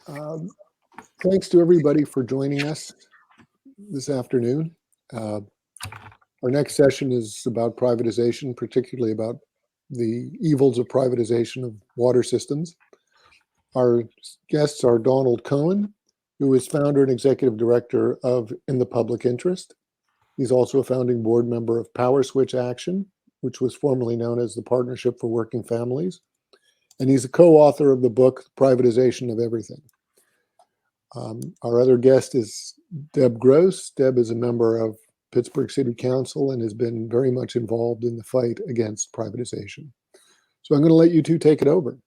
Um, Thanks to everybody for joining us this afternoon. Our next session is about privatization, particularly about the evils of privatization of water systems. Our guests are Donald Cohen, who is founder and executive director of In the Public Interest. He's also a founding board member of Power Switch Action, which was formerly known as the Partnership for Working Families. And he's a co-author of the book, Privatization of Everything. Our other guest is Deb Gross. Deb is a member of Pittsburgh City Council and has been very much involved in the fight against privatization. So I'm going to let you two take it over.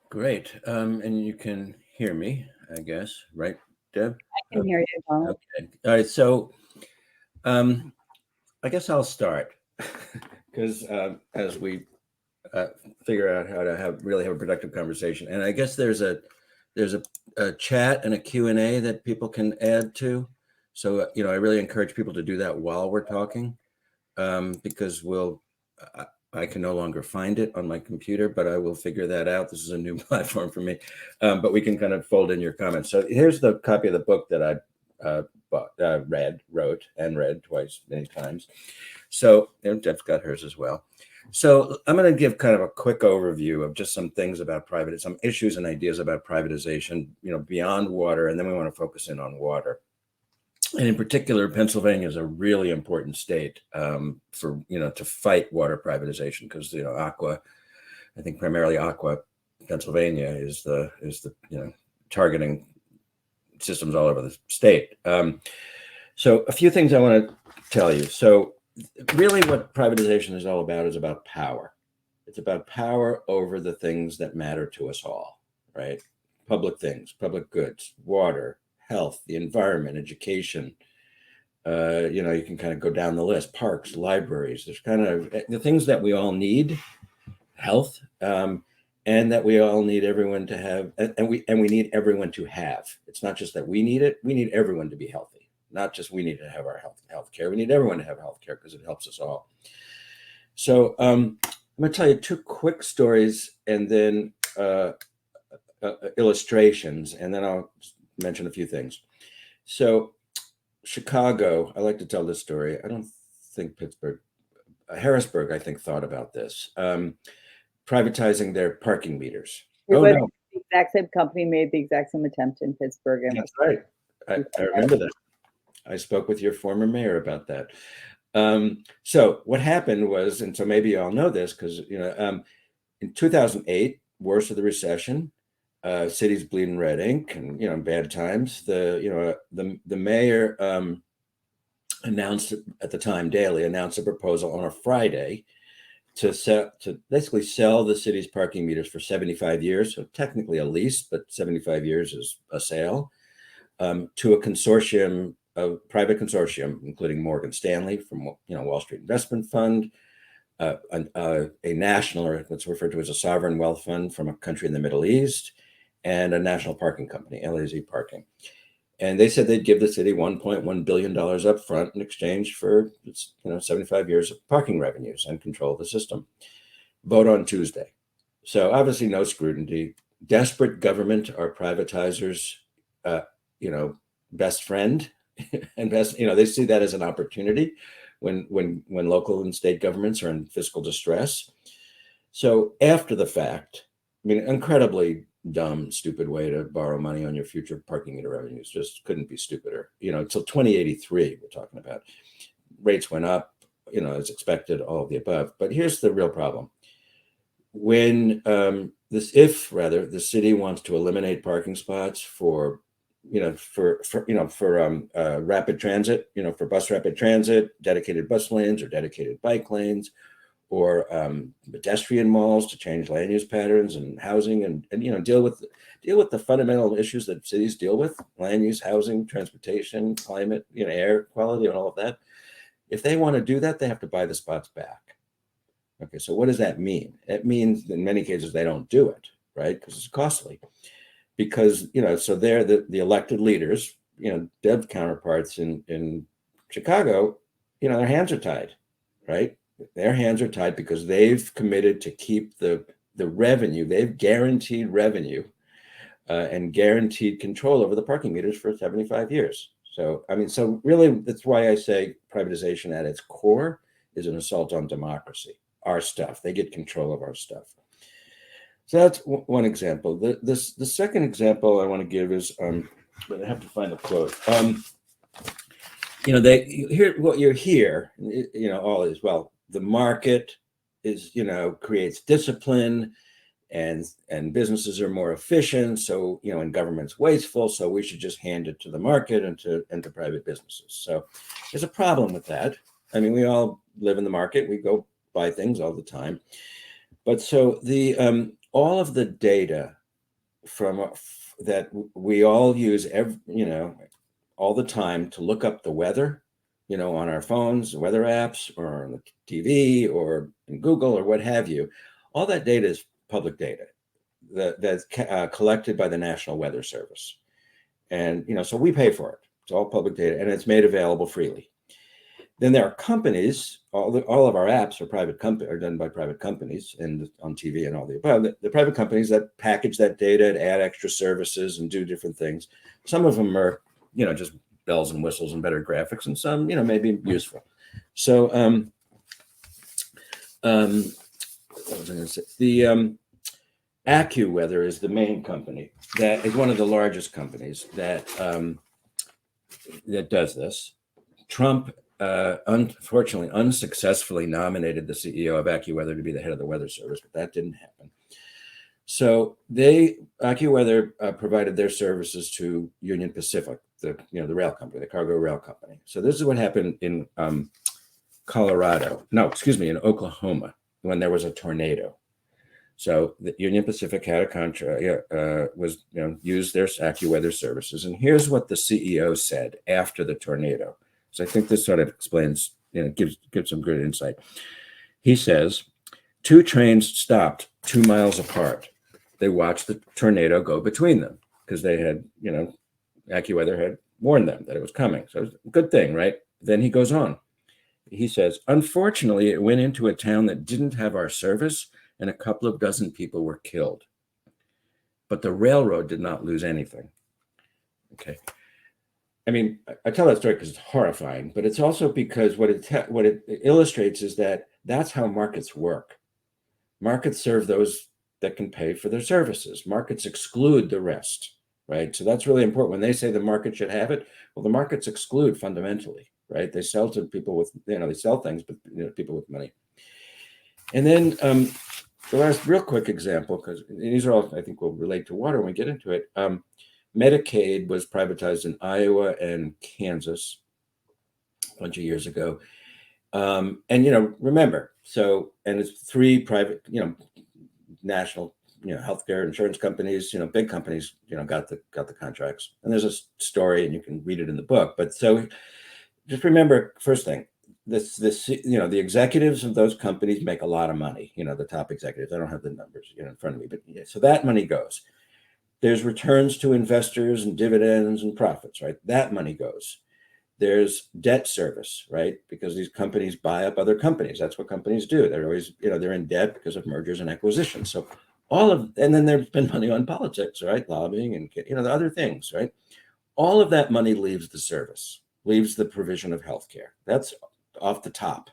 Great. And you can hear me, I guess, right, Deb? I can hear you, Donald. Okay. All right. So I guess I'll start because as we figure out how to really have a productive conversation, and I guess there's a chat and a Q&A that people can add to. So I really encourage people to do that while we're talking, because I can no longer find it on my computer, but I will figure that out. This is a new platform for me, but we can kind of fold in your comments. So here's the copy of the book that I wrote twice, many times. So Deb's got hers as well. So I'm going to give kind of a quick overview of just some things about some issues and ideas about privatization, beyond water, and then we want to focus in on water. And in particular, Pennsylvania is a really important state for to fight water privatization because Aqua, I think primarily Aqua, Pennsylvania is the targeting systems all over the state. So a few things I want to tell you. So really what privatization is all about is about power. It's about power over the things that matter to us all, right? Public things, public goods, water, health, the environment, education. You can kind of go down the list, parks, libraries. There's kind of the things that we all need, health, and that we all need everyone to have, and we need everyone to have. It's not just that we need it, we need everyone to be healthy. Not just we need to have our health care. We need everyone to have health care because it helps us all. So I'm going to tell you two quick stories and then illustrations, and then I'll mention a few things. So Chicago, I like to tell this story. I don't think Pittsburgh, Harrisburg, I think, thought about this. Privatizing their parking meters. The exact same company made the exact same attempt in Pittsburgh. That's right. I remember that. I spoke with your former mayor about that. So what happened was, and so maybe you all know this because in 2008, worst of the recession, cities bleeding red ink, and bad times. The mayor announced at the time, Daily announced a proposal on a Friday to basically sell the city's parking meters for 75 years. So technically a lease, but 75 years is a sale to a consortium. A private consortium, including Morgan Stanley from Wall Street Investment Fund, a national, or what's referred to as a sovereign wealth fund from a country in the Middle East, and a national parking company, LAZ Parking. And they said they'd give the city $1.1 billion up front in exchange for 75 years of parking revenues and control of the system. Vote on Tuesday. So obviously no scrutiny. Desperate government are privatizers, best friend. And best, they see that as an opportunity when local and state governments are in fiscal distress. So after the fact, incredibly dumb, stupid way to borrow money on your future parking meter revenues. Just couldn't be stupider. Until 2083, we're talking about. Rates went up, as expected, all of the above. But here's the real problem. When the city wants to eliminate parking spots for rapid transit, for bus rapid transit, dedicated bus lanes or dedicated bike lanes, or pedestrian malls to change land use patterns and housing and deal with the fundamental issues that cities deal with: land use, housing, transportation, climate, air quality, and all of that. If they want to do that, they have to buy the spots back. Okay, so what does that mean? It means in many cases they don't do it, right? Because it's costly. Because so they're the elected leaders, Deb counterparts in Chicago, their hands are tied, right? Their hands are tied because they've committed to keep the the revenue. They've guaranteed revenue and guaranteed control over the parking meters for 75 years. So, I mean, so really, that's why I say privatization at its core is an assault on democracy, our stuff. They get control of our stuff. So that's one example. The second example I want to give is, but I have to find the quote. They hear what you hear, all is, well, the market is, creates discipline and businesses are more efficient. So, and government's wasteful. So we should just hand it to the market and to private businesses. So there's a problem with that. I mean, we all live in the market. We go buy things all the time. But so all of the data that we all use all the time to look up the weather, on our phones, weather apps, or on the TV, or in Google, or what have you, all that data is public data that's collected by the National Weather Service. And, so we pay for it. It's all public data, and it's made available freely. Then there are companies, all of our apps are done by private companies, and on TV and all the above. The private companies that package that data and add extra services and do different things. Some of them are, just bells and whistles and better graphics, and some, may be useful. So, what was I going to say? The AccuWeather is the main company that is one of the largest companies that does this. Trump, unfortunately, unsuccessfully nominated the CEO of AccuWeather to be the head of the Weather Service, but that didn't happen. So AccuWeather provided their services to Union Pacific, the rail company, the cargo rail company. So this is what happened in in Oklahoma when there was a tornado. So the Union Pacific had a contract, used their AccuWeather services. And here's what the CEO said after the tornado. So I think this sort of explains, gives some good insight. He says, 2 trains stopped 2 miles apart. They watched the tornado go between them because they had, AccuWeather had warned them that it was coming. So it was a good thing, right? Then he goes on. He says, unfortunately, it went into a town that didn't have our service, and a couple of dozen people were killed. But the railroad did not lose anything. Okay. I mean, I tell that story because it's horrifying, but it's also because what it illustrates is that that's how markets work. Markets serve those that can pay for their services. Markets exclude the rest, right? So that's really important. When they say the market should have it, well, the markets exclude fundamentally, right? They sell to people with, they sell things, but people with money. And then the last real quick example, because these are all, I think, will relate to water when we get into it. Medicaid was privatized in Iowa and Kansas a bunch of years ago. And, remember, and it's 3 private, national, healthcare insurance companies, big companies, got the contracts. And there's a story, and you can read it in the book. But so just remember, first thing, the executives of those companies make a lot of money, the top executives. I don't have the numbers, in front of me, but so that money goes. There's returns to investors and dividends and profits, right? That money goes. There's debt service, right? Because these companies buy up other companies. That's what companies do. They're always, they're in debt because of mergers and acquisitions. So and then there's been money on politics, right? Lobbying and, the other things, right? All of that money leaves the service, leaves the provision of healthcare. That's off the top.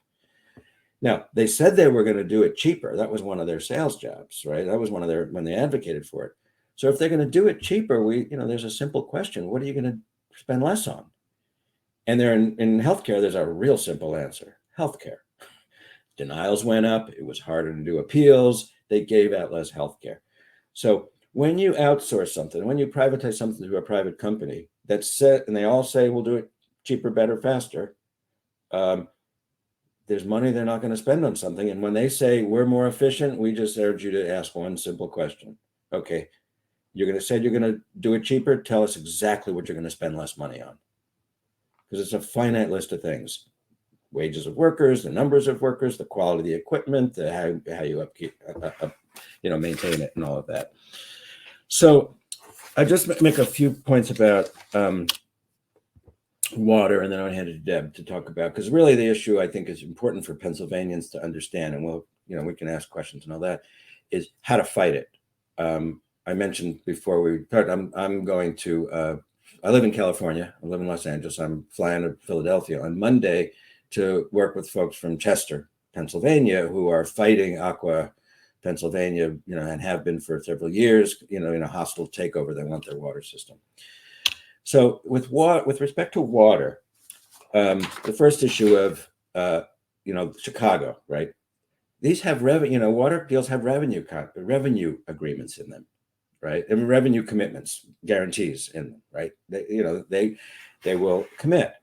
Now, they said they were going to do it cheaper. That was one of their sales jobs, right? That was when they advocated for it. So if they're going to do it cheaper, there's a simple question. What are you going to spend less on? And there in healthcare, there's a real simple answer. Healthcare. Denials went up. It was harder to do appeals. They gave out less healthcare. So when you outsource something, when you privatize something to a private company, that's set, and they all say we'll do it cheaper, better, faster. There's money they're not going to spend on something. And when they say we're more efficient, we just urge you to ask one simple question. Okay, you're going to do it cheaper. Tell us exactly what you're going to spend less money on. Because it's a finite list of things: wages of workers, the numbers of workers, the quality of the equipment, how you upkeep, maintain it, and all of that. So I just make a few points about water, and then I'll hand it to Deb to talk about, because really the issue I think is important for Pennsylvanians to understand, and we can ask questions and all that, is how to fight it. I mentioned before we started, I'm going to, I live in California. I live in Los Angeles. I'm flying to Philadelphia on Monday to work with folks from Chester, Pennsylvania, who are fighting Aqua Pennsylvania, and have been for several years, in a hostile takeover. They want their water system. So with respect to water, the first issue of, Chicago, right? These have revenue, water deals have revenue agreements in them, right? And revenue commitments, guarantees in them, right? They will commit.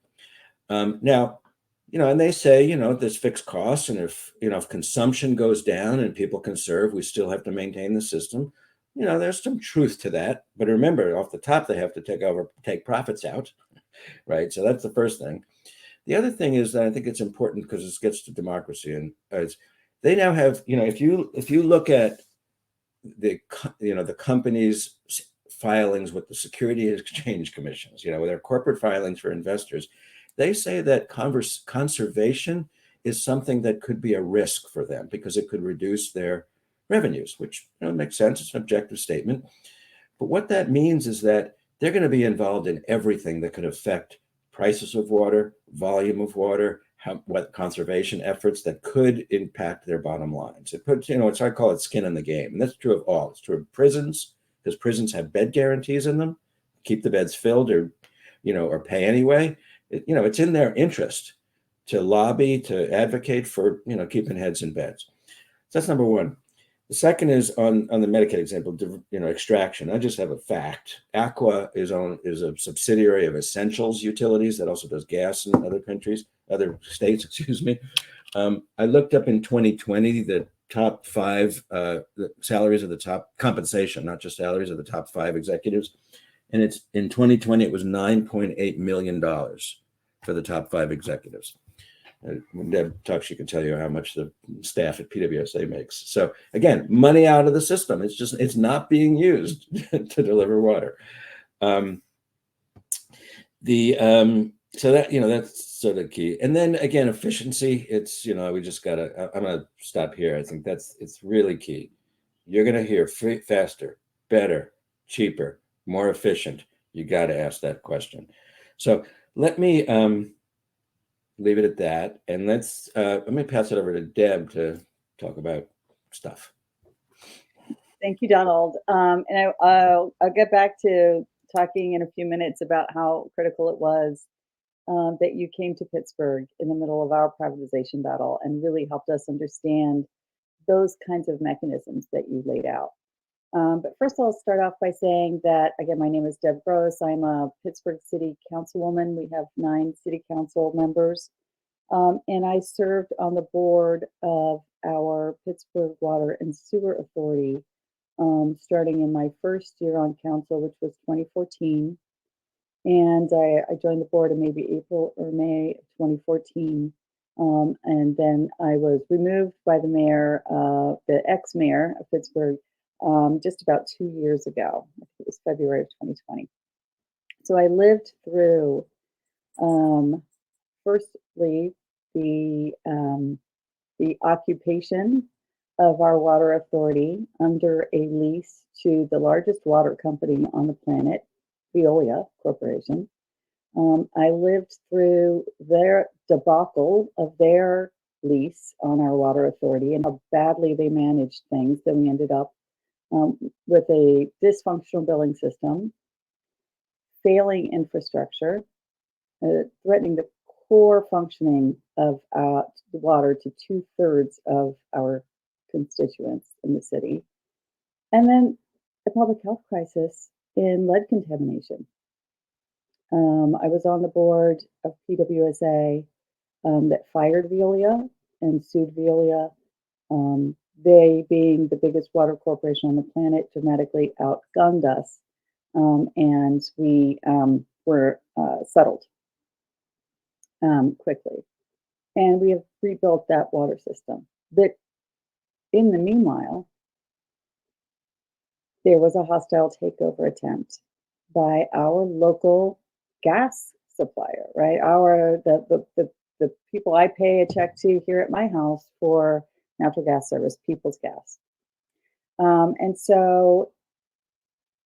Now, and they say, there's fixed costs, and if consumption goes down and people conserve, we still have to maintain the system. There's some truth to that, but remember, off the top, they have to take profits out, right? So that's the first thing. The other thing is that I think it's important because this gets to democracy, and they now have, if you look at the company's filings with the Security and Exchange Commissions, with their corporate filings for investors, they say that conservation is something that could be a risk for them because it could reduce their revenues, which makes sense. It's an objective statement. But what that means is that they're going to be involved in everything that could affect prices of water, volume of water, what conservation efforts that could impact their bottom lines. It puts, it's I call it skin in the game. And that's true of all. It's true of prisons, because prisons have bed guarantees in them, keep the beds filled or pay anyway. It's in their interest to lobby, to advocate for, keeping heads in beds. So that's number one. The second is on the Medicaid example, extraction. I just have a fact. Aqua is a subsidiary of Essentials Utilities that also does gas in other states, excuse me. I looked up in 2020 the top 5 the salaries of the top compensation, not just salaries of the top 5 executives. And it's in 2020, it was $9.8 million for the top 5 executives. When Deb talks, she can tell you how much the staff at PwSA makes. So again, money out of the system. It's not being used to deliver water. So that, that's sort of key. And then again, efficiency, it's, we just gotta, I'm gonna stop here. I think it's really key. You're gonna hear faster, better, cheaper, more efficient. You got to ask that question. So let me, leave it at that, and let me pass it over to Deb to talk about stuff. Thank you, Donald. And I'll get back to talking in a few minutes about how critical it was that you came to Pittsburgh in the middle of our privatization battle and really helped us understand those kinds of mechanisms that you laid out. But first, I'll start off by saying that, again, my name is Deb Gross. I'm a Pittsburgh City Councilwoman. We have 9 City Council members. And I served on the board of our Pittsburgh Water and Sewer Authority, starting in my first year on council, which was 2014. And I joined the board in maybe April or May of 2014. And then I was removed by the mayor, the ex-mayor of Pittsburgh, just about 2 years ago. I think it was February of 2020. So I lived through, firstly, the occupation of our water authority under a lease to the largest water company on the planet, Veolia Corporation. I lived through their debacle of their lease on our water authority and how badly they managed things. Then we ended up with a dysfunctional billing system, failing infrastructure, threatening the core functioning of the water to 2/3 of our constituents in the city, and then a public health crisis in lead contamination. I was on the board of PwSA that fired Veolia and sued Veolia. They, being the biggest water corporation on the planet, dramatically outgunned us, and we were settled quickly. And we have rebuilt that water system. But in the meanwhile, there was a hostile takeover attempt by our local gas supplier, right? The people I pay a check to here at my house for natural gas service, People's Gas. And so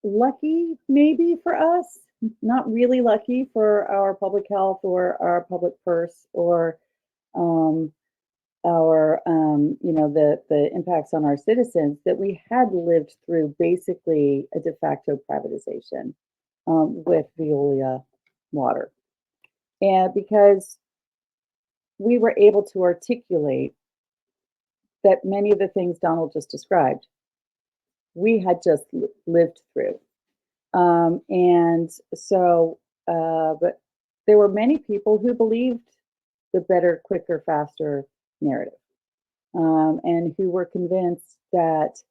lucky maybe for us, not really lucky for our public health or our public purse or um, the impacts on our citizens, that we had lived through basically a de facto privatization with Veolia water. And because we were able to articulate that many of the things Donald just described, we had just lived through. But there were many people who believed the better, quicker, faster narrative, and who were convinced that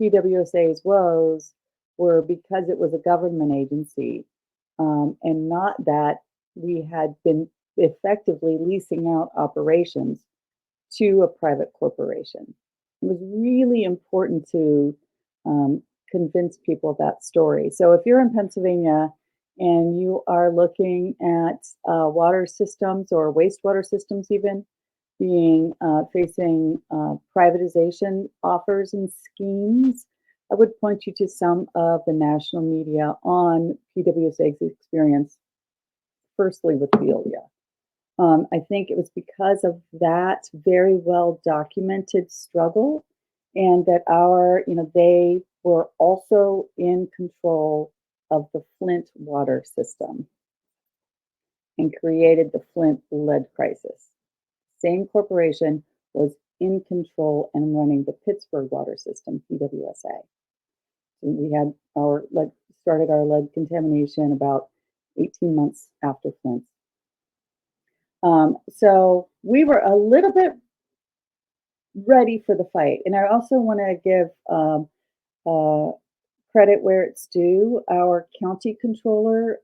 PWSA's woes were because it was a government agency, and not that we had been effectively leasing out operations to a private corporation. It was really important to convince people of that story. So if you're in Pennsylvania and you are looking at water systems or wastewater systems even being facing privatization offers and schemes, I would point you to some of the national media on PWSA's experience, firstly with Veolia. I think it was because of that very well documented struggle, and that they were also in control of the Flint water system and created the Flint lead crisis. Same corporation was in control and running the Pittsburgh water system, PWSA. And we had started our lead contamination about 18 months after Flint. So we were a little bit ready for the fight. And I also want to give credit where it's due. Our county controller,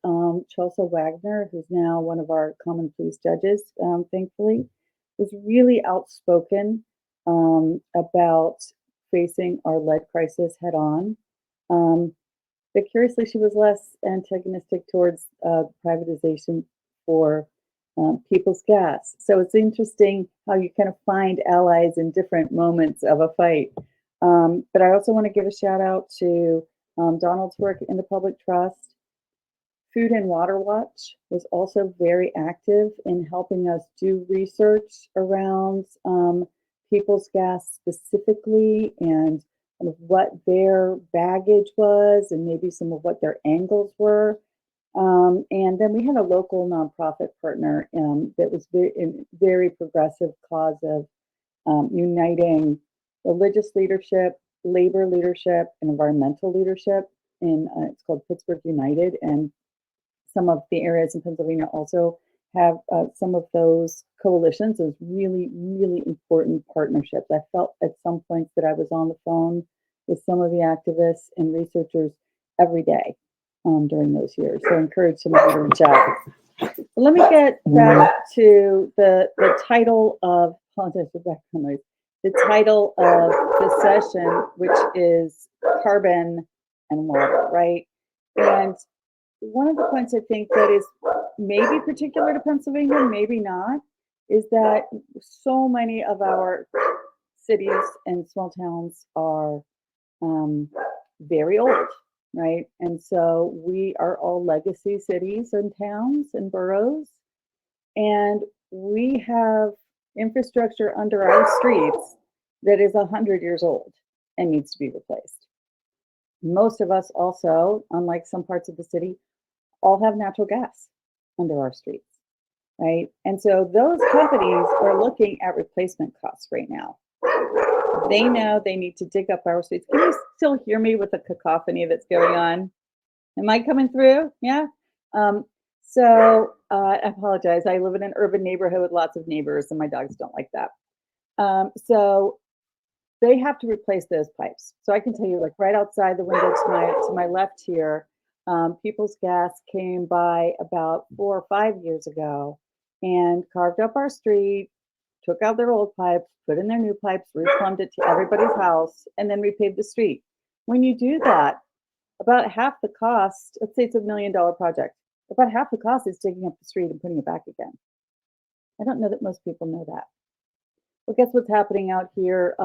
Chelsea Wagner, who's now one of our common pleas judges, thankfully, was really outspoken about facing our lead crisis head on. But curiously, she was less antagonistic towards privatization for People's Gas. So it's interesting how you kind of find allies in different moments of a fight. But I also want to give a shout out to Donald's work in the public trust. Food and Water Watch was also very active in helping us do research around People's Gas specifically, and kind of what their baggage was and maybe some of what their angles were. And then we had a local nonprofit partner that was very progressive cause of uniting religious leadership, labor leadership, and environmental leadership. And it's called Pittsburgh United. And some of the areas in Pennsylvania also have some of those coalitions. Those really, really important partnerships. I felt at some points that I was on the phone with some of the activists and researchers every day during those years. So I encourage somebody to reach out. But let me get back to the title of, apologize for background noise, the title of the session, which is Carbon and Water, right? And one of the points I think that is maybe particular to Pennsylvania, maybe not, is that so many of our cities and small towns are very old, right? And so we are all legacy cities and towns and boroughs, and we have infrastructure under our streets that is 100 years old and needs to be replaced. Most of us also, unlike some parts of the city, all have natural gas under our streets, right? And so those companies are looking at replacement costs right now. They know they need to dig up our streets. Can you still hear me with the cacophony that's going on? Am I coming through? Yeah. I apologize. I live in an urban neighborhood with lots of neighbors, and my dogs don't like that. So they have to replace those pipes. So I can tell you, like right outside the window to my left here, People's Gas came by about 4 or 5 years ago and carved up our street, took out their old pipes, put in their new pipes, replumbed it to everybody's house, and then repaved the street. When you do that, about half the cost, let's say it's $1 million project, about half the cost is digging up the street and putting it back again. I don't know that most people know that. Well, guess what's happening out here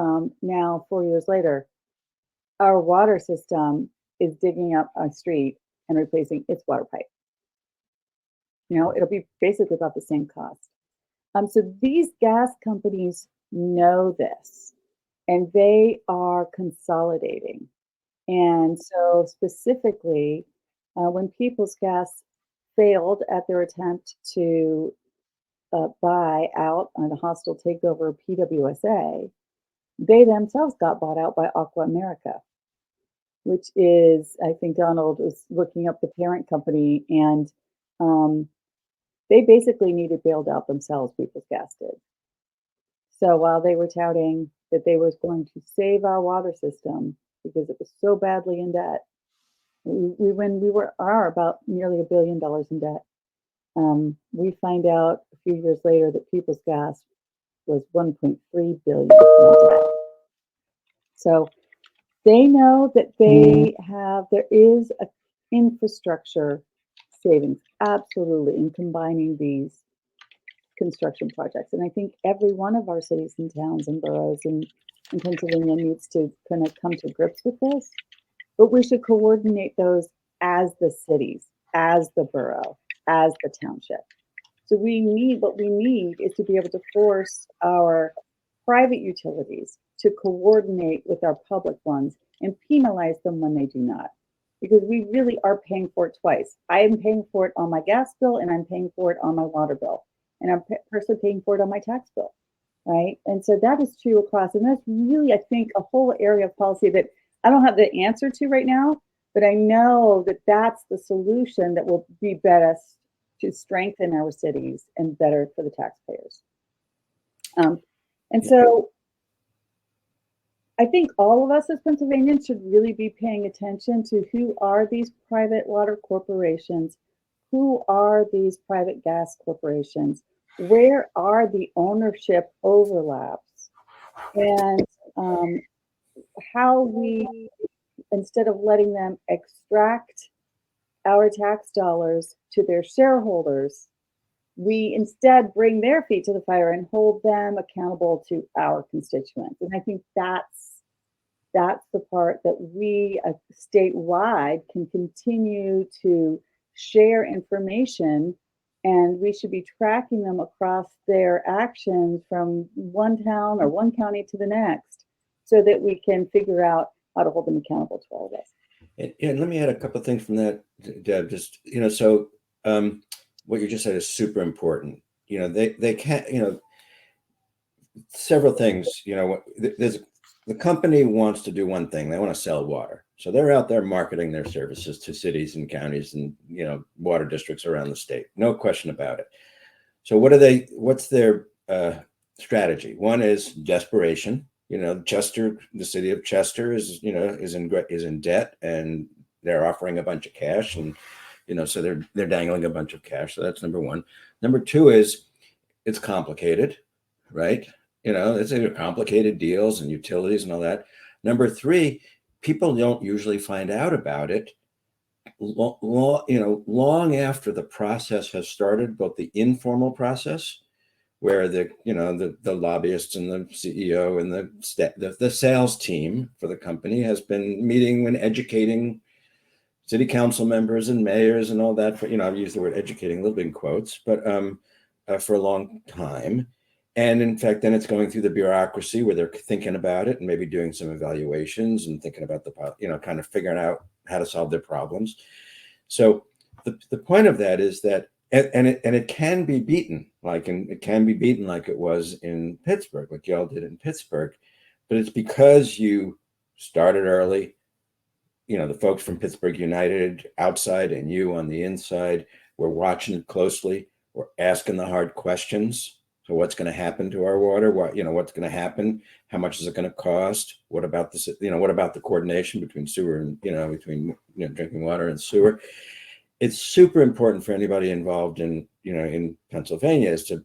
now, 4 years later? our water system is digging up a street and replacing its water pipe. It'll be basically about the same cost. So these gas companies know this, and they are consolidating. And so specifically, when People's Gas failed at their attempt to buy out on a hostile takeover of PWSA, they themselves got bought out by Aqua America, which is, I think Donald was looking up the parent company, and they basically needed bailed out themselves, People's Gas did. So while they were touting that they was going to save our water system because it was so badly in debt, we are about nearly $1 billion in debt. We find out a few years later that People's Gas was 1.3 billion in debt. So they know that there is a infrastructure savings, absolutely, in combining these construction projects. And I think every one of our cities and towns and boroughs in Pennsylvania needs to kind of come to grips with this. But we should coordinate those as the cities, as the borough, as the township. So what we need is to be able to force our private utilities to coordinate with our public ones and penalize them when they do not. Because we really are paying for it twice. I am paying for it on my gas bill, and I'm paying for it on my water bill. And I'm personally paying for it on my tax bill, right? And so that is true across. And that's really, I think, a whole area of policy that I don't have the answer to right now, but I know that that's the solution that will be best to strengthen our cities and better for the taxpayers. So I think all of us as Pennsylvanians should really be paying attention to who are these private water corporations, who are these private gas corporations, where are the ownership overlaps, and how we, instead of letting them extract our tax dollars to their shareholders, we instead bring their feet to the fire and hold them accountable to our constituents. And I think that's the part that we statewide can continue to share information, and we should be tracking them across their actions from one town or one county to the next, so that we can figure out how to hold them accountable to all of this. And let me add a couple of things from that, Deb. Just, so what you just said is super important. They can't, several things, the company wants to do one thing. They want to sell water. So they're out there marketing their services to cities and counties and, water districts around the state. No question about it. So what's their strategy? One is desperation. Chester, the city of Chester is in debt, and they're offering a bunch of cash, and so they're dangling a bunch of cash. So that's number one. Number two is it's complicated, right? It's complicated deals and utilities and all that. Number three, people don't usually find out about it long after the process has started, both the informal process, where the lobbyists and the CEO and the sales team for the company has been meeting and educating city council members and mayors and all that. I've used the word educating a little bit in quotes, but for a long time. And in fact, then it's going through the bureaucracy where they're thinking about it and maybe doing some evaluations and thinking about kind of figuring out how to solve their problems. So the point of that is that, and it can be beaten, like it was in Pittsburgh, like y'all did in Pittsburgh, but it's because you started early. The folks from Pittsburgh United outside and you on the inside were watching it closely. We're asking the hard questions. So what's going to happen to our water? What's going to happen? How much is it going to cost? What about this? What about the coordination between sewer and, between drinking water and sewer? It's super important for anybody involved in Pennsylvania is to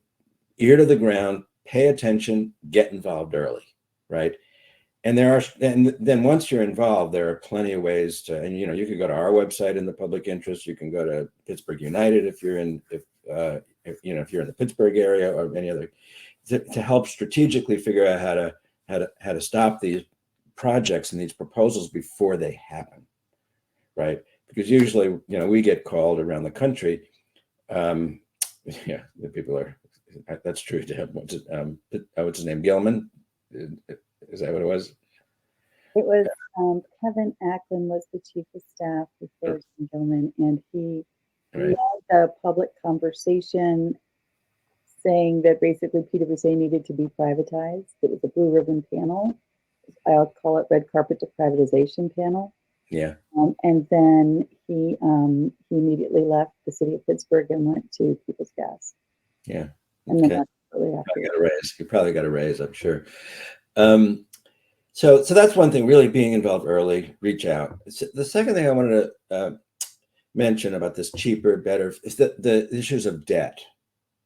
ear to the ground, pay attention, get involved early, right? And then once you're involved, there are plenty of ways to, and you could go to our website in the public interest. You can go to Pittsburgh United if you're in the Pittsburgh area, or any other, to help strategically figure out how to stop these projects and these proposals before they happen, right? Because usually, you know, we get called around the country. Yeah, the people are. That's true. To have what's his name? Gilman. Is that what it was? It was Kevin Acklin was the chief of staff before Gilman, and he Right. led the public conversation saying that basically PwC needed to be privatized. It was a blue ribbon panel. I'll call it red carpet to privatization panel. Yeah. And then he immediately left the city of Pittsburgh and went to People's Gas. Yeah. And then Okay. that's really after. Probably got a raise. You probably got a raise, I'm sure. So that's one thing, really being involved early, reach out. The second thing I wanted to mention about this cheaper, better is the issues of debt,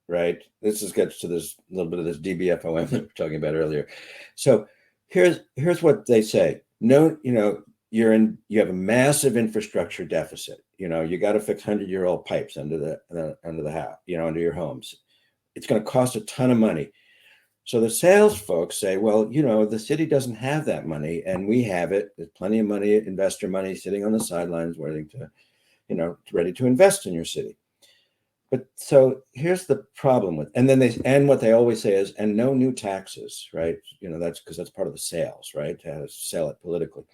right? This gets to this little bit of this DBFOM that we were talking about earlier. So here's what they say. No, you know, you have a massive infrastructure deficit. You know, you got to fix 100-year-old pipes under the house, you know, under your homes. It's going to cost a ton of money. So the sales folks say, well, you know, the city doesn't have that money and we have it. There's plenty of money, investor money sitting on the sidelines waiting to, you know, ready to invest in your city. But so here's the problem with, and what they always say is, and no new taxes, right? You know, that's because that's part of the sales, right? To sell it politically.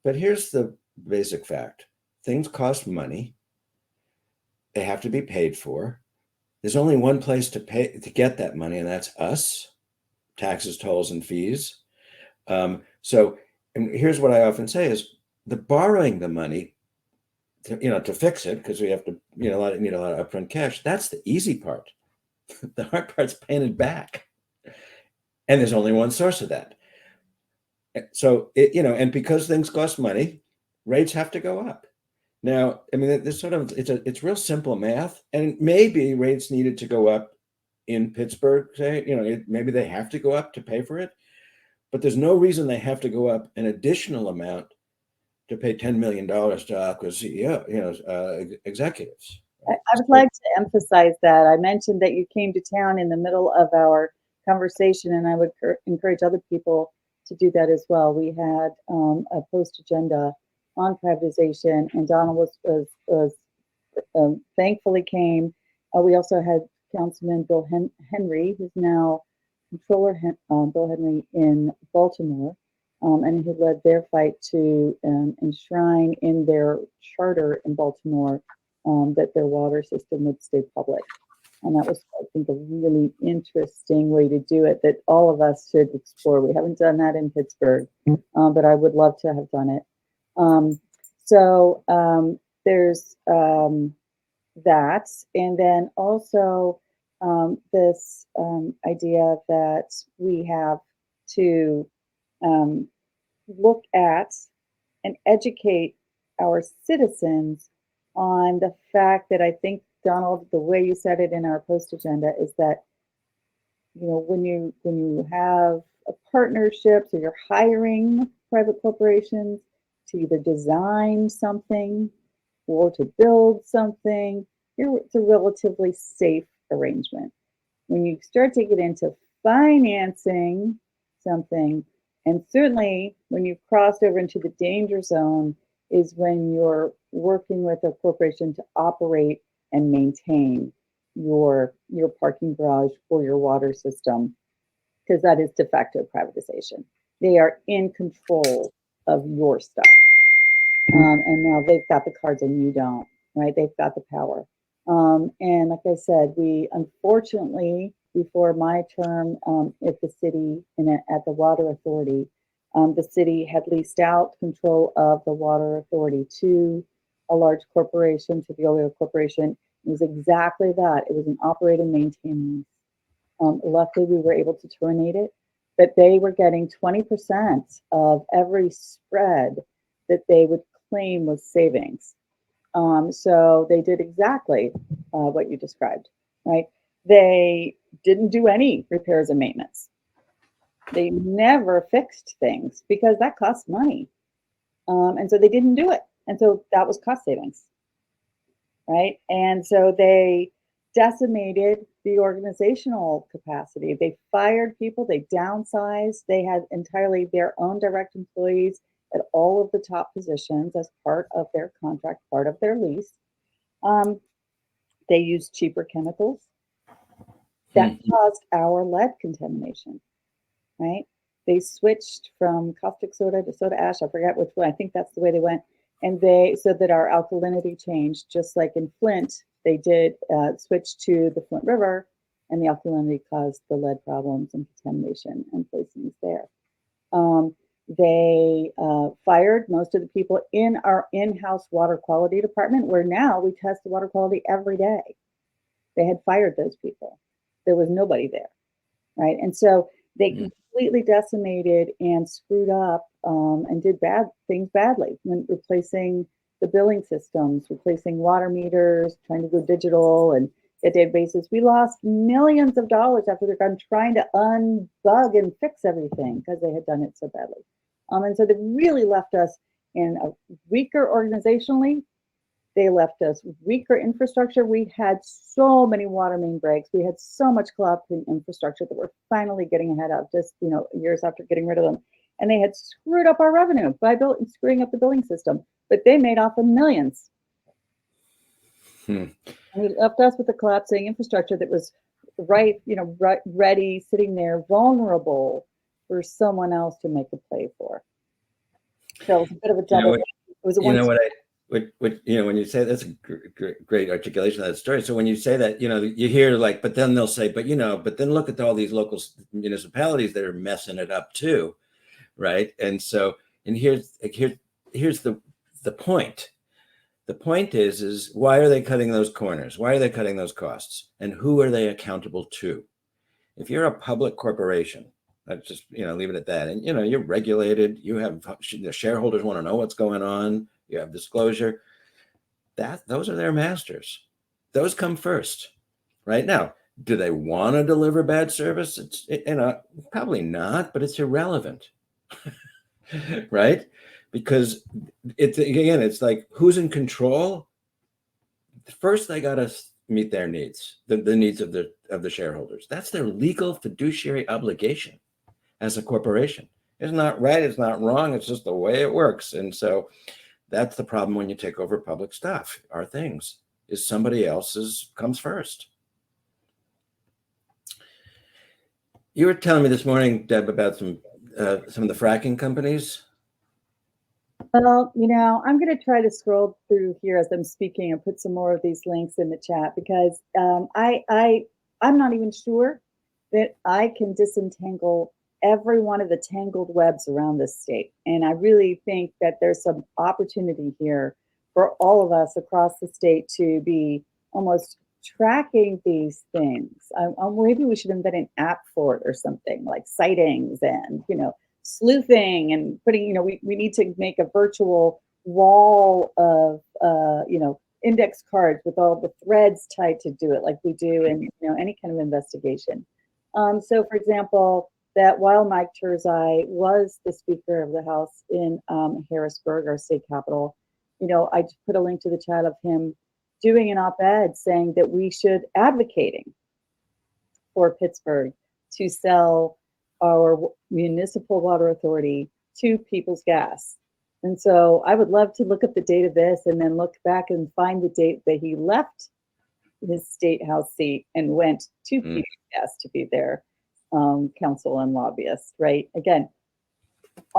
But here's the basic fact. Things cost money. They have to be paid for. There's only one place to get that money, and that's us, taxes, tolls, and fees. So, and here's what I often say is the borrowing the money to fix it, because we have to, need a lot of upfront cash. That's the easy part. The hard part's paying it back. And there's only one source of that. So, and because things cost money, rates have to go up. Now, I mean, this it's real simple math, and maybe rates needed to go up in Pittsburgh, say, maybe they have to go up to pay for it, but there's no reason they have to go up an additional amount to pay $10 million to Aqua's CEO, executives. I would like to emphasize that. I mentioned that you came to town in the middle of our conversation, and I would encourage other people to do that as well. We had a post agenda on privatization, and Donald was thankfully came. We also had Councilman Bill Henry, who's now Controller Bill Henry in Baltimore, and he led their fight to enshrine in their charter in Baltimore that their water system would stay public. And that was, I think, a really interesting way to do it that all of us should explore. We haven't done that in Pittsburgh, but I would love to have done it. So there's that. And then also this idea that we have to look at and educate our citizens on the fact that I think, Donald, the way you said it in our post agenda is that, when you have partnerships or you're hiring private corporations to either design something or to build something, it's a relatively safe arrangement. When you start to get into financing something, and certainly when you've crossed over into the danger zone, is when you're working with a corporation to operate and maintain your parking garage or your water system, because that is de facto privatization. They are in control of your stuff. And now they've got the cards and you don't, right? They've got the power. And like I said, we unfortunately, before my term at the city and at the Water Authority, the city had leased out control of the Water Authority to a large corporation, to Veolia Corporation. It was exactly that. It was an operate and maintain lease. Luckily, we were able to terminate it, but they were getting 20% of every spread that they would claim was savings. So they did exactly what you described, right? They didn't do any repairs and maintenance. They never fixed things because that costs money. And so they didn't do it. And so that was cost savings, right? And so they decimated the organizational capacity. They fired people, they downsized, they had entirely their own direct employees at all of the top positions as part of their contract, part of their lease. They used cheaper chemicals that caused our lead contamination, right? They switched from caustic soda to soda ash. I forget which one. I think that's the way they went. And so that our alkalinity changed, just like in Flint, they did switch to the Flint River, and the alkalinity caused the lead problems and contamination and poisonings there. They fired most of the people in our in-house water quality department, where now we test the water quality every day. They had fired those people. There was nobody there, right? And so they completely decimated and screwed up and did bad things badly when replacing the billing systems, replacing water meters, trying to go digital and get databases. We lost millions of dollars after they're done trying to unbug and fix everything because they had done it so badly. And so they really left us in a weaker organizationally. They left us weaker infrastructure. We had so many water main breaks. We had so much collapsing infrastructure that we're finally getting ahead of, just years after getting rid of them. And they had screwed up our revenue by screwing up the billing system, but they made off in millions. And it left us with the collapsing infrastructure that was ready, sitting there, vulnerable for someone else to make a play for. So it was a bit of a double. It was a when you say that's a great articulation of that story. So when you say that, you hear like, but then they'll say, but then look at all these local municipalities that are messing it up too, right? And so, and here's the point. The point is why are they cutting those corners? Why are they cutting those costs? And who are they accountable to? If you're a public corporation, let's just leave it at that. And you're regulated. You have the shareholders want to know what's going on. You have disclosure. Those are their masters. Those come first, right? Now, do they want to deliver bad service? It's probably not, but it's irrelevant, right? Because it's like who's in control. First, they got to meet their needs, the needs of the shareholders. That's their legal fiduciary obligation as a corporation. It's not right. It's not wrong. It's just the way it works. And so that's the problem when you take over public stuff. Our things is somebody else's comes first. You were telling me this morning, Deb, about some of the fracking companies. Well, I'm going to try to scroll through here as I'm speaking and put some more of these links in the chat because I'm not even sure that I can disentangle every one of the tangled webs around this state. And I really think that there's some opportunity here for all of us across the state to be almost tracking these things. Maybe we should invent an app for it or something like sightings and, sleuthing and putting, we need to make a virtual wall of, index cards with all the threads tied to do it like we do in, any kind of investigation. So for example, that while Mike Turzai was the Speaker of the House in Harrisburg, our state capital, I just put a link to the chat of him doing an op-ed saying that we should advocating for Pittsburgh to sell our municipal water authority to People's Gas. And so I would love to look up the date of this and then look back and find the date that he left his state house seat and went to People's Gas to be their counsel and lobbyist, right? Again,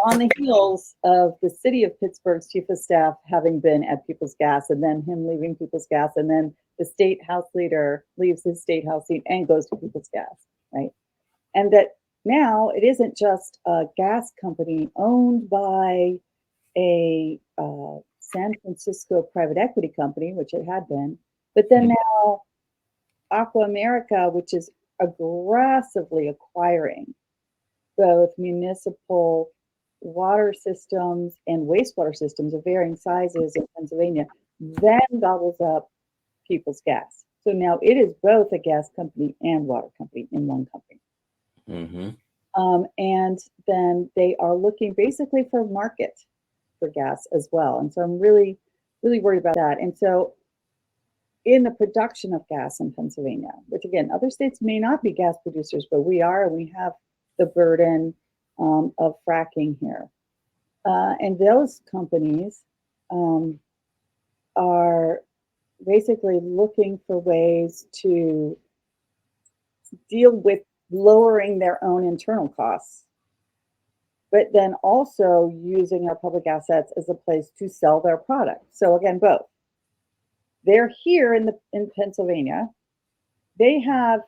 on the heels of the city of Pittsburgh's chief of staff having been at People's Gas and then him leaving People's Gas and then the state house leader leaves his state house seat and goes to People's Gas, right? And that now it isn't just a gas company owned by a San Francisco private equity company, which it had been, but then now Aqua America, which is aggressively acquiring both municipal water systems and wastewater systems of varying sizes in Pennsylvania, then gobbles up People's Gas. So now it is both a gas company and water company in one company. And then they are looking basically for a market for gas as well. And so I'm really, really worried about that. And so in the production of gas in Pennsylvania, which again, other states may not be gas producers, but we are, and we have the burden of fracking here. And those companies are basically looking for ways to deal with lowering their own internal costs, but then also using our public assets as a place to sell their product. So again, both. They're here in Pennsylvania. They have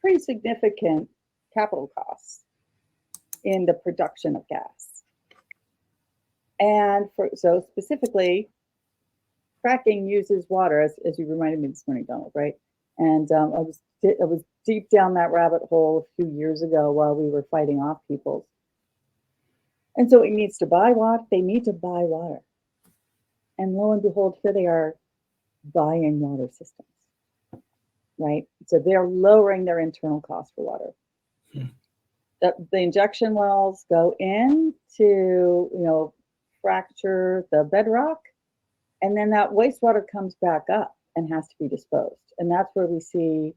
pretty significant capital costs in the production of gas. And so specifically, fracking uses water, as you reminded me this morning, Donald, right? And I was deep down that rabbit hole a few years ago while we were fighting off peoples. And so it needs to buy water. They need to buy water. And lo and behold, here they are buying water systems, right? So they're lowering their internal cost for water. The injection wells go in to, fracture the bedrock, and then that wastewater comes back up and has to be disposed. And that's where we see,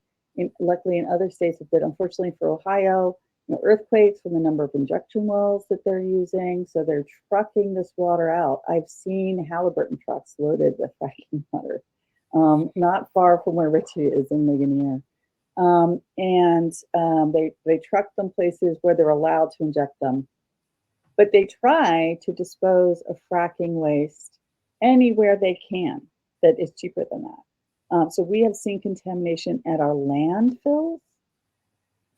luckily in other states, but unfortunately for Ohio, earthquakes from the number of injection wells that they're using. So they're trucking this water out. I've seen Halliburton trucks loaded with fracking water, not far from where Richie is in Ligonier. They truck them places where they're allowed to inject them. But they try to dispose of fracking waste anywhere they can that is cheaper than that. So we have seen contamination at our landfills.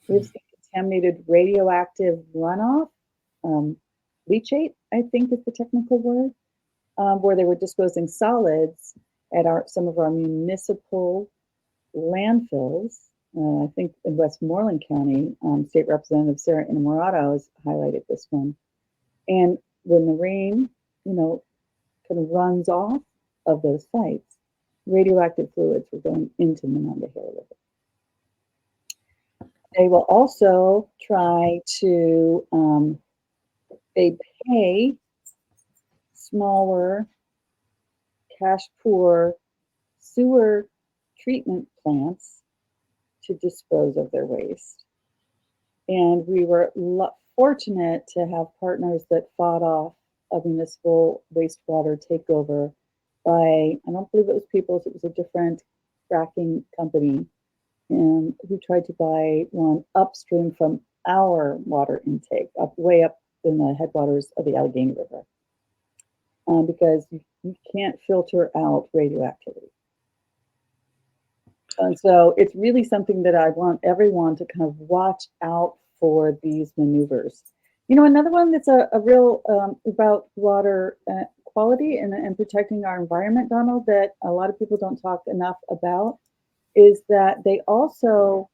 We've seen contaminated radioactive runoff, leachate, I think is the technical word, where they were disposing solids at some of our municipal landfills. I think in Westmoreland County, State Representative Sarah Innamorato has highlighted this one. And when the rain, kind of runs off of those sites, radioactive fluids were going into Monongahela River. They will also try to, they pay smaller, cash poor sewer treatment plants to dispose of their waste. And we were fortunate to have partners that fought off a municipal wastewater takeover by, I don't believe it was Peoples, it was a different fracking company, and who tried to buy one upstream from our water intake, way up in the headwaters of the Allegheny River, because you can't filter out radioactivity. And so it's really something that I want everyone to kind of watch out for these maneuvers. Another one that's a real about water quality and protecting our environment, Donald, that a lot of people don't talk enough about is that they also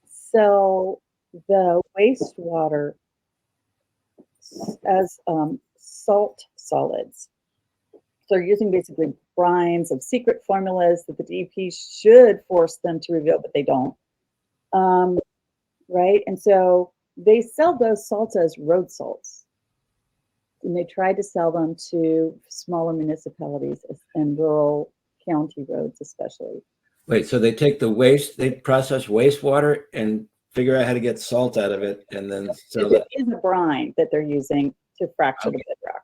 sell the wastewater as salt solids. So they're using basically brines of secret formulas that the DEP should force them to reveal, but they don't. Right? And so they sell those salts as road salts. And they try to sell them to smaller municipalities and rural county roads especially. Wait, so they take the waste, they process wastewater and figure out how to get salt out of it and then sell it. It is a brine that they're using to fracture the bedrock.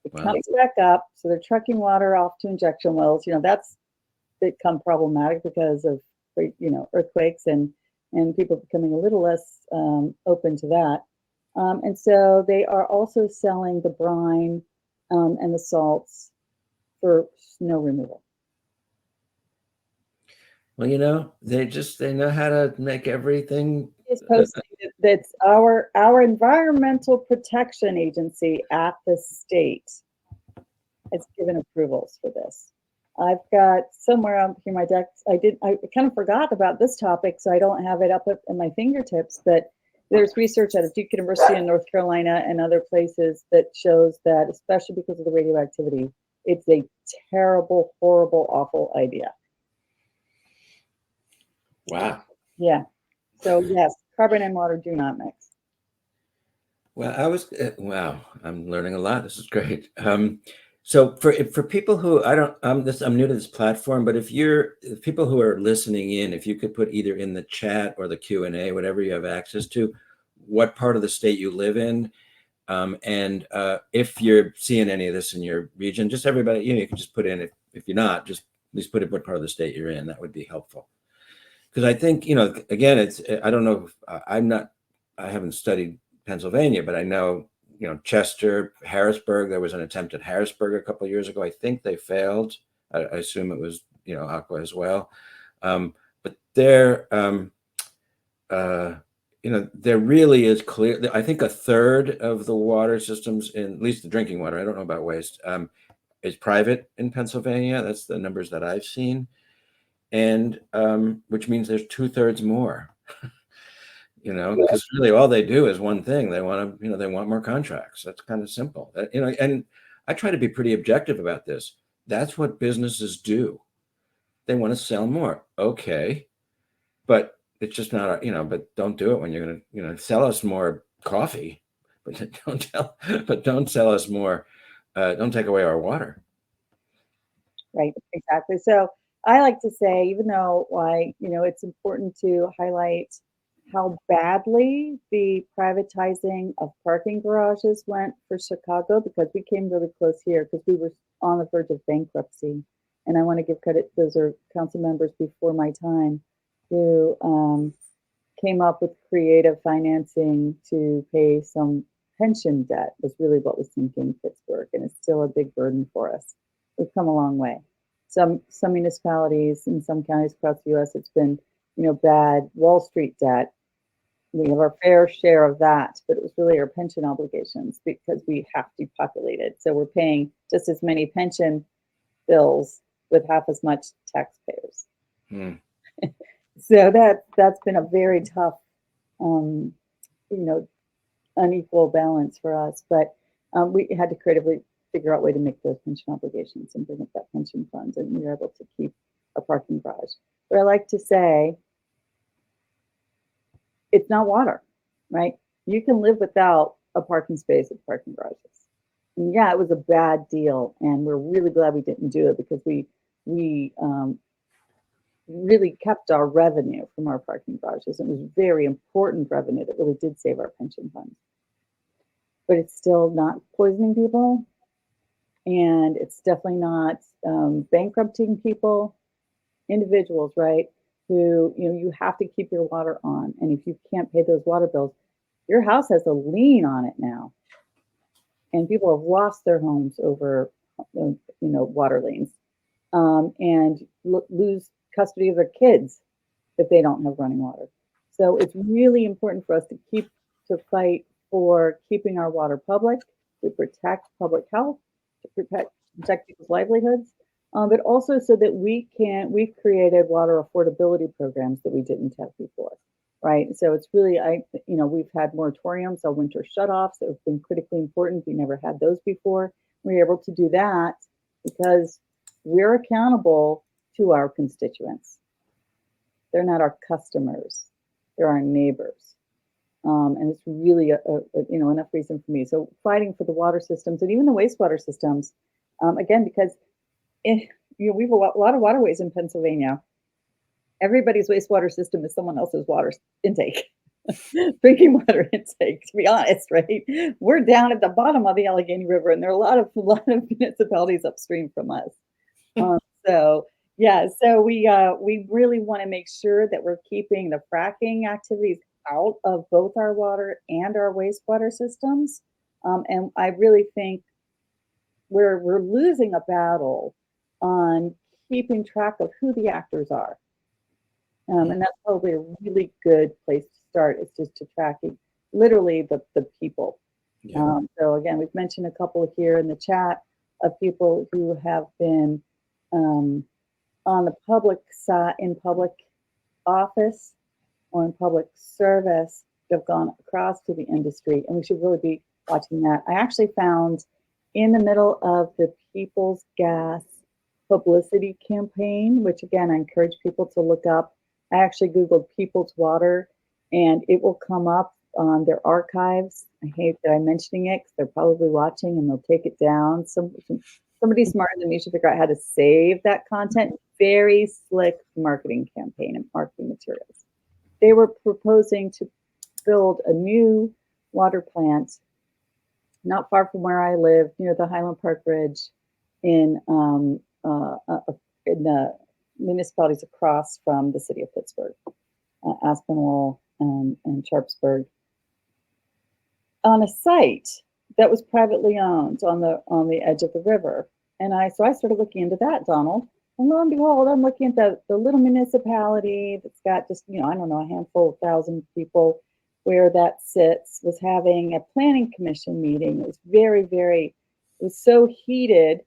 It Wow. comes back up, so they're trucking water off to injection wells. That's become problematic because of earthquakes and people becoming a little less open to that. And so they are also selling the brine and the salts for snow removal. Well, they know how to make everything. It's posting that's our environmental protection agency at the state has given approvals for this. I've got somewhere up here my deck. I kind of forgot about this topic, so I don't have it up at my fingertips. But there's research out of Duke University in North Carolina and other places that shows that, especially because of the radioactivity, it's a terrible, horrible, awful idea. Wow. Yeah. So yes, carbon and water do not mix. Well, wow, I'm learning a lot. This is great. So for people who I'm new to this platform, but if people who are listening in, if you could put either in the chat or the Q&A, whatever you have access to, what part of the state you live in, and if you're seeing any of this in your region, just everybody, you can just put in, if you're not, just at least put in what part of the state you're in. That would be helpful. Because I think, again, I don't know, I haven't studied Pennsylvania, but I know, Chester, Harrisburg, there was an attempt at Harrisburg a couple of years ago. I think they failed. I assume it was, Aqua as well. But there really is clear. I think a third of the water systems, in at least the drinking water, I don't know about waste, is private in Pennsylvania. That's the numbers that I've seen. And which means there's 2/3 more, because really all they do is one thing. They want to, they want more contracts. That's kind of simple. And I try to be pretty objective about this. That's what businesses do. They want to sell more. Okay. But it's just not, but don't do it when you're going to, sell us more coffee, but don't sell us more. Don't take away our water. Right, exactly. So I like to say, even though it's important to highlight how badly the privatizing of parking garages went for Chicago, because we came really close here because we were on the verge of bankruptcy. And I want to give credit, those are council members before my time who came up with creative financing to pay some pension debt, was really what was sinking Pittsburgh. And it's still a big burden for us. We've come a long way. Some municipalities in some counties across the U.S., it's been, bad Wall Street debt. We have our fair share of that, but it was really our pension obligations because we have depopulated. So we're paying just as many pension bills with half as much taxpayers. So that's been a very tough, unequal balance for us. But we had to creatively figure out a way to make those pension obligations and bring up that pension fund, and we were able to keep a parking garage. But I like to say, it's not water, right? You can live without a parking space at parking garages. And yeah, it was a bad deal, and we're really glad we didn't do it because we really kept our revenue from our parking garages. It was very important revenue that really did save our pension funds. But it's still not poisoning people, and it's definitely not bankrupting people, individuals, right? Who, you have to keep your water on. And if you can't pay those water bills, your house has a lien on it now. And people have lost their homes over, water liens, and lose custody of their kids if they don't have running water. So it's really important for us to fight for keeping our water public, to protect public health, to protect people's livelihoods, but also so that we've created water affordability programs that we didn't have before, right? So it's really, we've had moratoriums on winter shutoffs that have been critically important. We never had those before. We were able to do that because we're accountable to our constituents. They're not our customers, they're our neighbors. And it's really enough reason for me. So fighting for the water systems and even the wastewater systems, again, because we have a lot of waterways in Pennsylvania. Everybody's wastewater system is someone else's water intake, drinking water intake, to be honest, right? We're down at the bottom of the Allegheny River, and there are a lot of municipalities upstream from us. So we really want to make sure that we're keeping the fracking activities out of both our water and our wastewater systems. And I really think we're losing a battle on keeping track of who the actors are. And that's probably a really good place to start, is just to tracking literally the people. Yeah. So again, we've mentioned a couple here in the chat of people who have been on the public side, in public office or in public service, that have gone across to the industry, and we should really be watching that. I actually found in the middle of the People's Gas publicity campaign, which again, I encourage people to look up. I actually Googled People's Water, and it will come up on their archives. I hate that I'm mentioning it because they're probably watching and they'll take it down. Some somebody smarter than me should figure out how to save that content. Very slick marketing campaign and marketing materials. They were proposing to build a new water plant not far from where I live, near the Highland Park Bridge, in the municipalities across from the city of Pittsburgh, Aspinwall and Sharpsburg, on a site that was privately owned on the edge of the river. And I started looking into that, Donald. And lo and behold, I'm looking at the little municipality that's got just, I don't know, a handful of thousand people where that sits, was having a planning commission meeting. It was it was so heated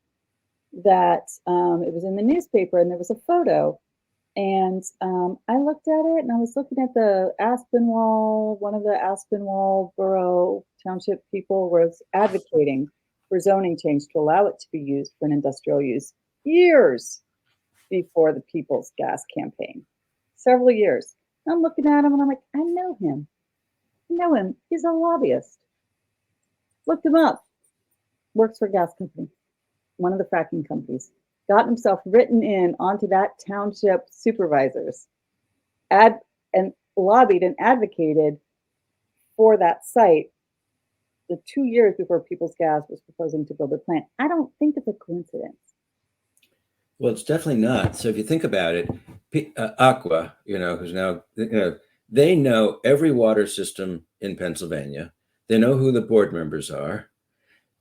that it was in the newspaper and there was a photo. And I looked at it and I was looking at the Aspinwall, one of the Aspinwall Borough Township people was advocating for zoning change to allow it to be used for an industrial use years before the People's Gas campaign, several years. I'm looking at him and I'm like, I know him. He's a lobbyist. Looked him up. Works for a gas company, one of the fracking companies. Got himself written in onto that township supervisors, and lobbied and advocated for that site the 2 years before People's Gas was proposing to build a plant. I don't think it's a coincidence. Well, it's definitely not. So if you think about it, Aqua, who's now, they know every water system in Pennsylvania. They know who the board members are.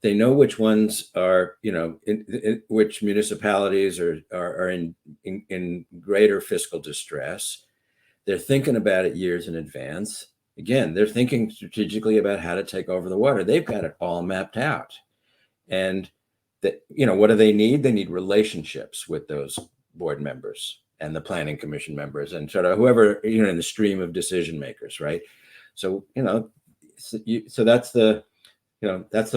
They know which ones are, which municipalities are in greater fiscal distress. They're thinking about it years in advance. Again, they're thinking strategically about how to take over the water. They've got it all mapped out. And what do they need? They need relationships with those board members and the planning commission members and sort of whoever, in the stream of decision makers, right? So, so that's the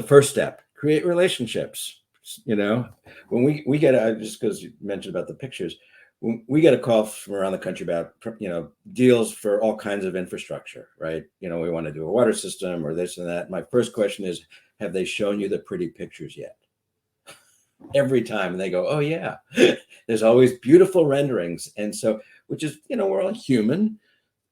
first step. Create relationships. When we get just because you mentioned about the pictures, when we get a call from around the country about deals for all kinds of infrastructure, right? We want to do a water system or this and that. My first question is, have they shown you the pretty pictures yet? Every time, and they go, oh yeah. There's always beautiful renderings, and so, which is, we're all human,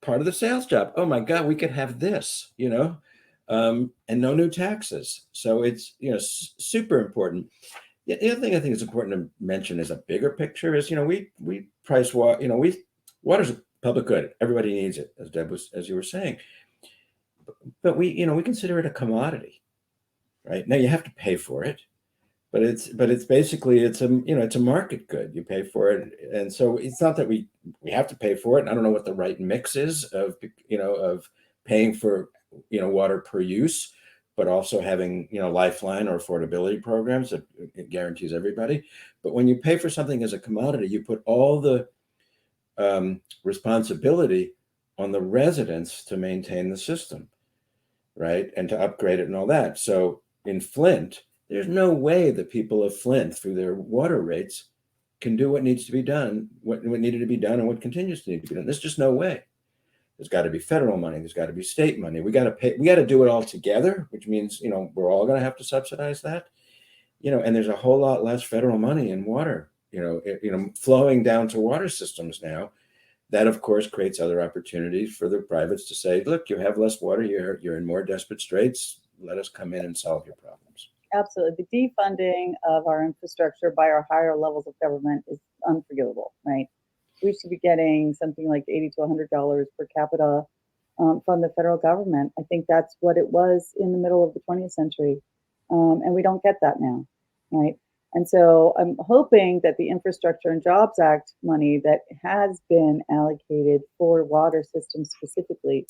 part of the sales job. Oh my God, we could have this, and no new taxes. So it's super important. The other thing I think is important to mention is a bigger picture is we price water. Water's a public good. Everybody needs it, as Deb was, as you were saying. But we consider it a commodity, right? Now you have to pay for it. But it's basically it's a market good. You pay for it, and so it's not that we have to pay for it. And I don't know what the right mix is of paying for water per use, but also having lifeline or affordability programs that it guarantees everybody. But when you pay for something as a commodity, you put all the responsibility on the residents to maintain the system, right, and to upgrade it and all that. So in Flint, there's no way the people of Flint, through their water rates, can do what needs to be done, what needed to be done, and what continues to need to be done. There's just no way. There's got to be federal money. There's got to be state money. We got to pay. We got to do it all together, which means we're all going to have to subsidize that. And there's a whole lot less federal money in water. Flowing down to water systems now. That of course creates other opportunities for the privates to say, look, you have less water. You're in more desperate straits. Let us come in and solve your problems. Absolutely. The defunding of our infrastructure by our higher levels of government is unforgivable, right? We should be getting something like $80 to $100 per capita from the federal government. I think that's what it was in the middle of the 20th century. And we don't get that now, right? And so I'm hoping that the Infrastructure and Jobs Act money that has been allocated for water systems specifically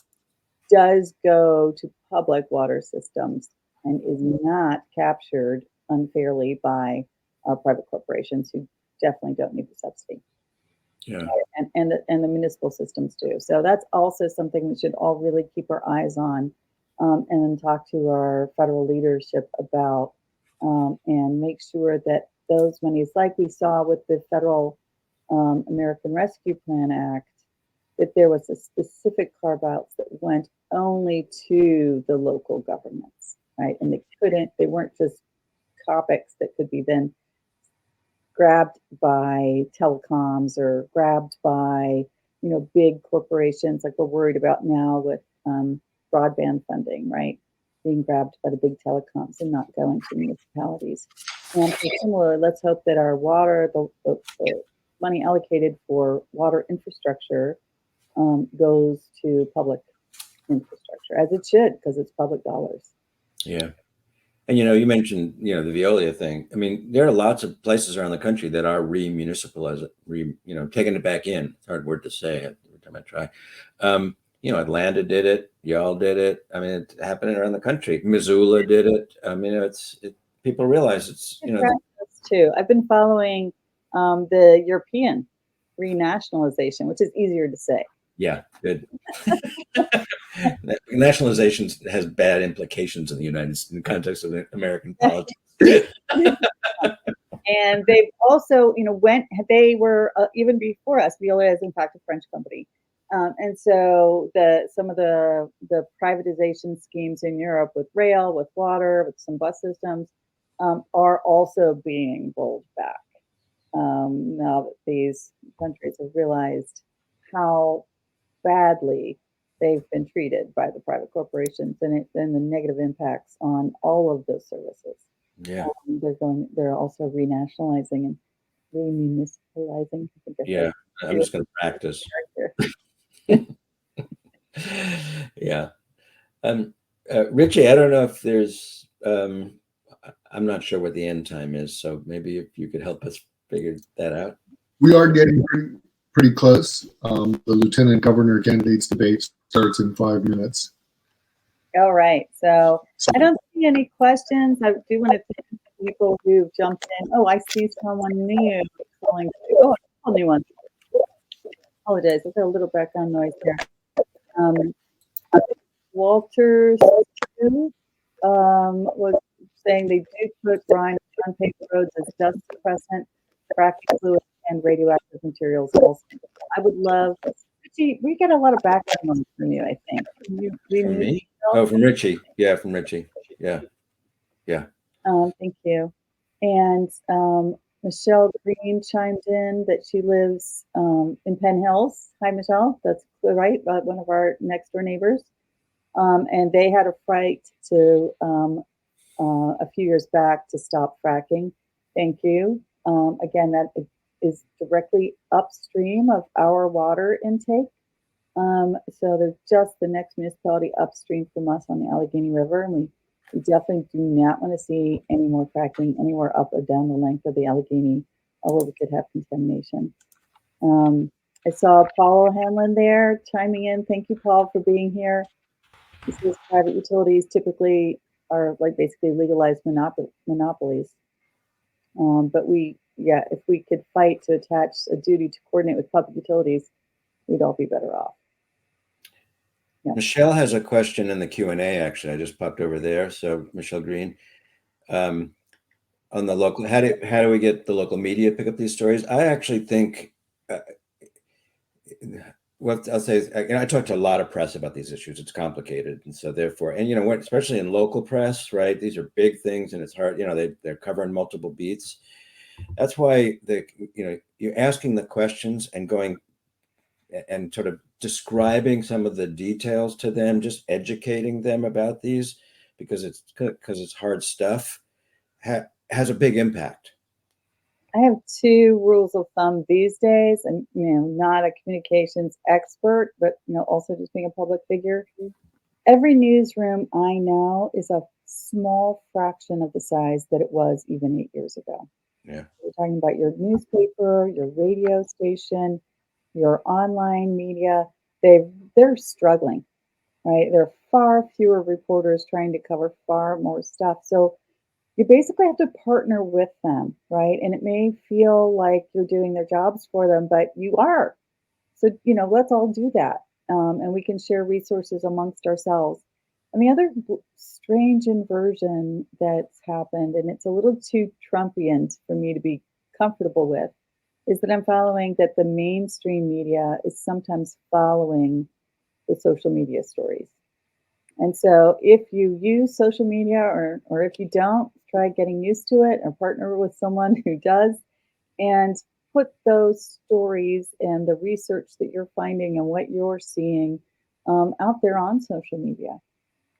does go to public water systems and is not captured unfairly by private corporations who definitely don't need the subsidy. Yeah. And the municipal systems do. So that's also something we should all really keep our eyes on and talk to our federal leadership about and make sure that those monies, like we saw with the Federal American Rescue Plan Act, that there was a specific carve-outs that went only to the local governments, right? And they weren't just topics that could be then grabbed by telecoms or grabbed by, big corporations like we're worried about now with broadband funding, right? Being grabbed by the big telecoms and not going to municipalities. And so similar, let's hope that our water, the money allocated for water infrastructure goes to public infrastructure, as it should, because it's public dollars. Yeah. And, you mentioned, the Veolia thing. I mean, there are lots of places around the country that are re-municipalized, taking it back in. Hard word to say every time I try. Atlanta did it. Y'all did it. I mean, it's happening around the country. Missoula did it. I mean, people realize it's, too. I've been following the European renationalization, which is easier to say. Yeah, good. Nationalization has bad implications in the context of the American politics. And they've also, they were even before us. Veolia is in fact a French company, and so some of the privatization schemes in Europe with rail, with water, with some bus systems are also being rolled back now that these countries have realized how badly they've been treated by the private corporations and the negative impacts on all of those services. Yeah. They're also renationalizing and remunicipalizing. Yeah. I'm just going to practice. Yeah. Richie, I don't know if there's, I'm not sure what the end time is. So maybe if you could help us figure that out. We are getting pretty close. The lieutenant governor candidates debate starts in 5 minutes. All right. So I don't see any questions. I do want to thank people who jumped in. Oh, I see someone new calling. Oh, a new one. Apologize. There's a little background noise here. Walter was saying they do put brine on paved roads as dust suppressant, fracking fluid, and radioactive materials also. I would love, we get a lot of background noise from you, I think. From me? Oh, from Richie. Yeah, from Richie. Yeah. Yeah. Thank you. And Michelle Green chimed in that she lives in Penn Hills. Hi, Michelle. That's right, one of our next door neighbors. And they had a fight to a few years back to stop fracking. Thank you. Again, that is directly upstream of our water intake. So they're just the next municipality upstream from us on the Allegheny River, and we definitely do not want to see any more fracking anywhere up or down the length of the Allegheny, where we could have contamination. I saw Paul Hanlon there chiming in. Thank you, Paul, for being here. He says private utilities typically are like basically legalized monopolies. But if we could fight to attach a duty to coordinate with public utilities, we'd all be better off. Yeah. Michelle has a question in the Q&A, actually. I just popped over there. So Michelle Green, on the local, how do we get the local media to pick up these stories? I actually think, what I'll say is, I talk to a lot of press about these issues. It's complicated. And so therefore, and especially in local press, right? These are big things and it's hard, they're covering multiple beats. That's why you're asking the questions and going and sort of describing some of the details to them, just educating them about these because it's hard stuff, has a big impact. I have 2 rules of thumb these days, and not a communications expert, but also just being a public figure. Every newsroom I know is a small fraction of the size that it was even 8 years ago. Yeah, we're talking about your newspaper, your radio station, your online media. They're struggling, right? There are far fewer reporters trying to cover far more stuff. So you basically have to partner with them, right? And it may feel like you're doing their jobs for them, but you are. So, let's all do that. And we can share resources amongst ourselves. And the other strange inversion that's happened, and it's a little too Trumpian for me to be comfortable with, is that I'm following that the mainstream media is sometimes following the social media stories. And so if you use social media or if you don't, try getting used to it or partner with someone who does. and put those stories and the research that you're finding and what you're seeing out there on social media.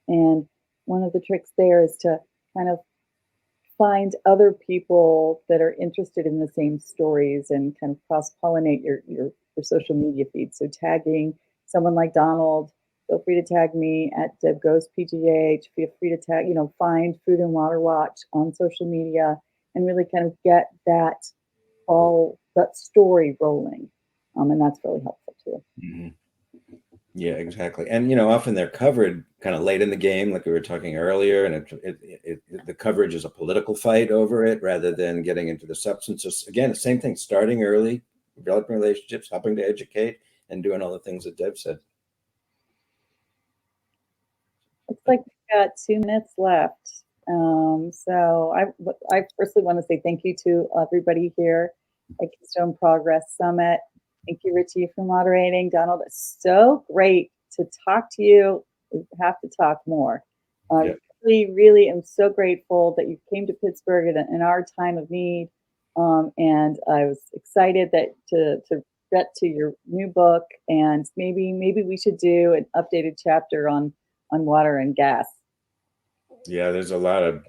And one of the tricks there is to kind of find other people that are interested in the same stories and kind of cross-pollinate your social media feed. So tagging someone like Donald, feel free to tag me at Deb Goes PGH. Feel free to tag, find Food and Water Watch on social media and really kind of get that story rolling. And that's really helpful too. Mm-hmm. Yeah, exactly. And, often they're covered kind of late in the game, like we were talking earlier, and the coverage is a political fight over it rather than getting into the substance. Again, the same thing, starting early, developing relationships, helping to educate, and doing all the things that Deb said. Looks like we've got 2 minutes left. So I personally want to say thank you to everybody here at Keystone Progress Summit. Thank you, Richie, for moderating. Donald, it's so great to talk to you. We have to talk more. Yep. Really, really am so grateful that you came to Pittsburgh in our time of need. And I was excited that to get to your new book, and maybe we should do an updated chapter on water and gas. Yeah, there's a lot of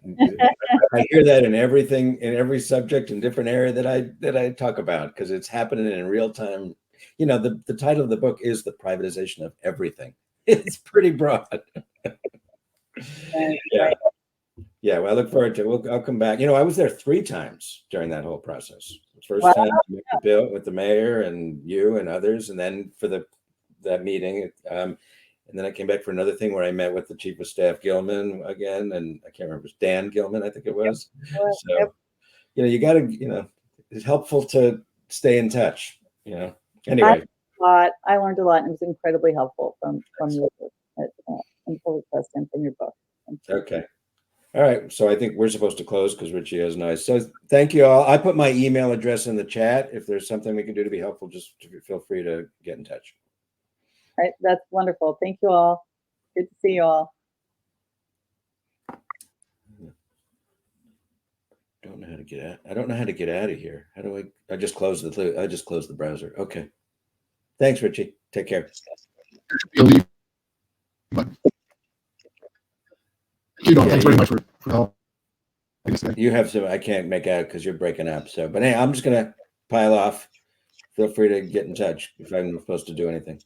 I hear that in everything, in every subject and different area that I talk about, because it's happening in real time. The title of the book is The Privatization of Everything. It's pretty broad. Right, Yeah. right. Yeah, well, I look forward to it. I'll come back. I was there 3 times during that whole process. The first Wow. time I met the bill with the mayor and you and others, and then for that meeting. And then I came back for another thing where I met with the chief of staff Gilman again, and I can't remember, it was Dan Gilman, I think it was. Yep. So, you got to, it's helpful to stay in touch, Anyway. I learned a lot, and it was incredibly helpful from your book, and from your book. Okay. All right. So I think we're supposed to close because Richie has nice. So thank you all. I put my email address in the chat. If there's something we can do to be helpful, just feel free to get in touch. All right. That's wonderful. Thank you all. Good to see you all. I don't know how to get out of here. How do I just close the browser. Okay. Thanks, Richie. Take care. Thanks very much for help. You have some, I can't make out because you're breaking up. So, but hey, I'm just going to pile off. Feel free to get in touch if I'm supposed to do anything.